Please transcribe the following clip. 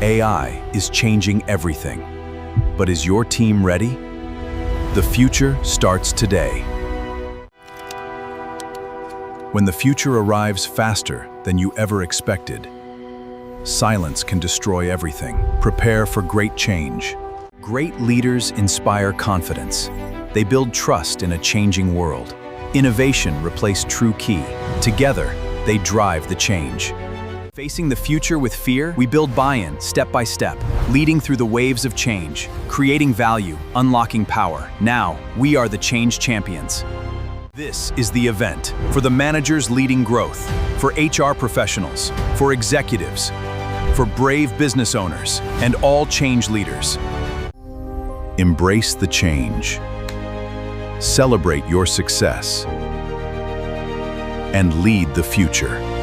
AI is changing everything. But is your team ready? The future starts today. When the future arrives faster than you ever expected, silence can destroy everything. Prepare for great change. Great leaders inspire confidence. They build trust in a changing world. Innovation replaces true key. Together, they drive the change. Facing the future with fear, we build buy-in step by step, leading through the waves of change, creating value, unlocking power. Now, we are the change champions. This is the event for the managers leading growth, for HR professionals, for executives, for brave business owners, and all change leaders. Embrace the change. Celebrate your success. And lead the future.